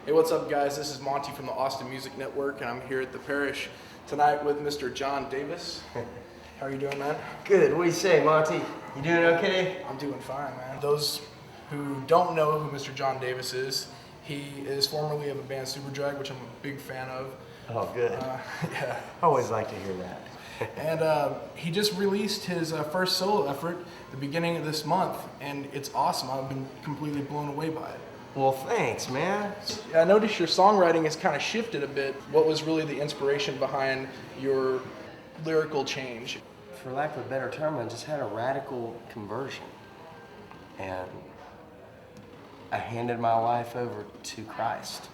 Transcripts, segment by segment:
Hey, what's up, guys? This is Monty from the Austin Music Network, and I'm here at the Parish tonight with Mr. John Davis. How are you doing, man? Good. What do you say, Monty? You doing okay? I'm doing fine, man. Those who don't know who Mr. John Davis is, he is formerly of the band Superdrag, which I'm a big fan of. Oh, good. Yeah. I always like to hear that. And he just released his first solo effort at the beginning of this month, and it's awesome. I've been completely blown away by it. Well, thanks, man. I noticed your songwriting has kind of shifted a bit. What was really the inspiration behind your lyrical change? For lack of a better term, I just had a radical conversion. And I handed my life over to Christ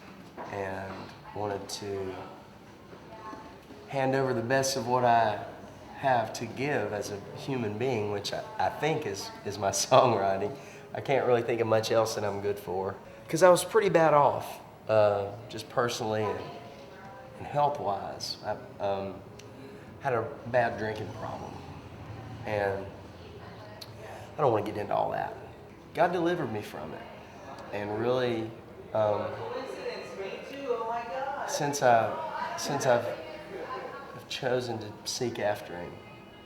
and wanted to hand over the best of what I have to give as a human being, which I think is my songwriting. I can't really think of much else that I'm good for. Because I was pretty bad off, just personally and health-wise. I had a bad drinking problem. And I don't want to get into all that. God delivered me from it. And really, since I've chosen to seek after Him,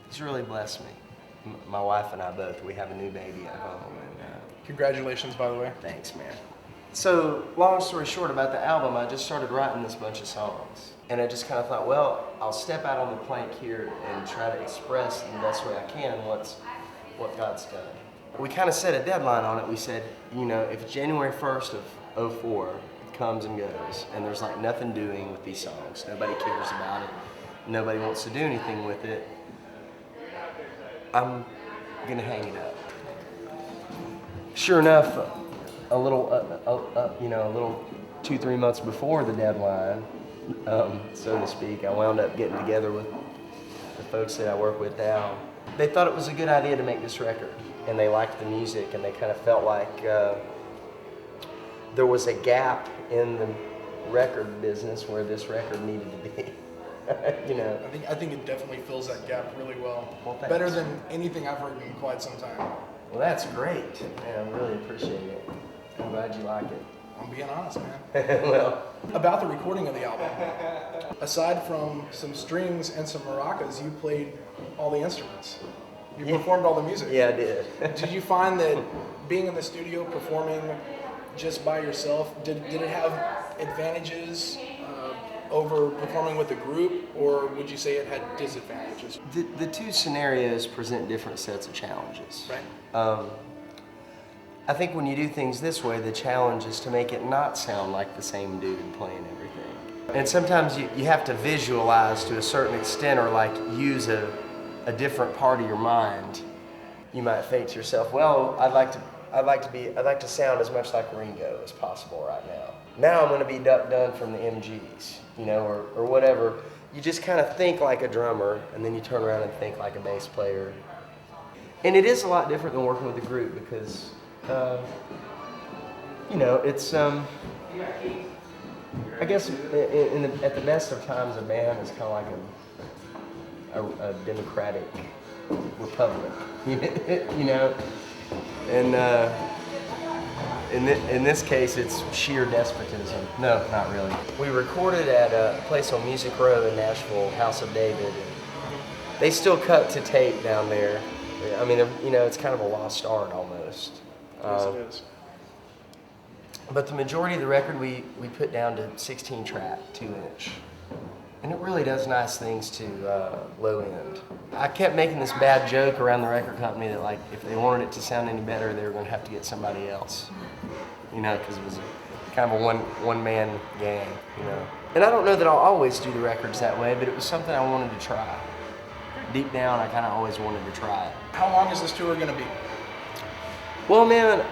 He's really blessed me. My wife and I both, we have a new baby at home. And, Congratulations, by the way. Thanks, man. So, long story short about the album, I just started writing this bunch of songs. And I just kind of thought, well, I'll step out on the plank here and try to express in the best way I can what God's done. We kind of set a deadline on it. We said, you know, if January 1st of 04 comes and goes, and there's like nothing doing with these songs, nobody cares about it, nobody wants to do anything with it, I'm gonna hang it up. Sure enough, a little 2-3 months before the deadline, so to speak, I wound up getting together with the folks that I work with now. They thought it was a good idea to make this record, and they liked the music, and they kind of felt like there was a gap in the record business where this record needed to be. You know. I think it definitely fills that gap really well. Well, thanks. Better than anything I've heard in quite some time. Well, that's great, and I really appreciate it. I'm glad you like it. I'm being honest, man. Well, about the recording of the album, aside from some strings and some maracas, you played all the instruments. You performed all the music. yeah, I did. Did you find that being in the studio performing just by yourself, did it have advantages over performing with a group, or would you say it had disadvantages? The two scenarios present different sets of challenges. Right. I think when you do things this way, the challenge is to make it not sound like the same dude playing everything. And sometimes you have to visualize to a certain extent, or like use a different part of your mind. You might think to yourself, well, I'd like to sound as much like Ringo as possible right now. Now I'm going to be ducked done from the MGs, you know, or whatever. You just kind of think like a drummer, and then you turn around and think like a bass player. And it is a lot different than working with a group because, you know, it's, I guess at the best of times, a band is kind of like a democratic republic, you know? And in this case, it's sheer despotism. No, not really. We recorded at a place on Music Row in Nashville, House of David. They still cut to tape down there. I mean, you know, it's kind of a lost art almost. Yes, it is. But the majority of the record we put down to 16-track, 2-inch. And it really does nice things to low end. I kept making this bad joke around the record company that, like, if they wanted it to sound any better, they were going to have to get somebody else. You know, because it was kind of a one-man gang, you know. And I don't know that I'll always do the records that way, but it was something I wanted to try. Deep down, I kind of always wanted to try it. How long is this tour going to be? Well, man,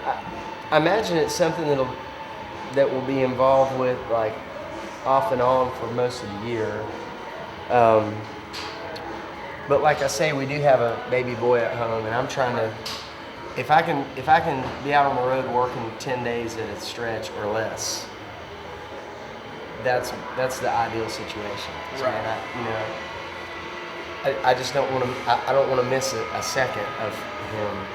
I imagine it's something that will be involved with, like, off and on for most of the year. But like I say, we do have a baby boy at home, and I'm trying to, if I can be out on the road working 10 days at a stretch or less, that's the ideal situation. So, Right. man, you know, I just don't want to. I don't want to miss a second of him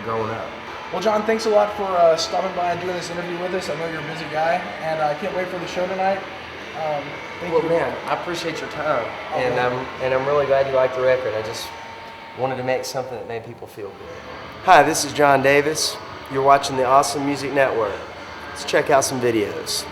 growing up. Well, John, thanks a lot for stopping by and doing this interview with us. I know you're a busy guy, and I can't wait for the show tonight. Thank Well, you. man, I appreciate your time, Oh, and man. I'm really glad you liked the record. I just wanted to make something that made people feel good. Hi, this is John Davis. You're watching the Awesome Music Network. Let's check out some videos.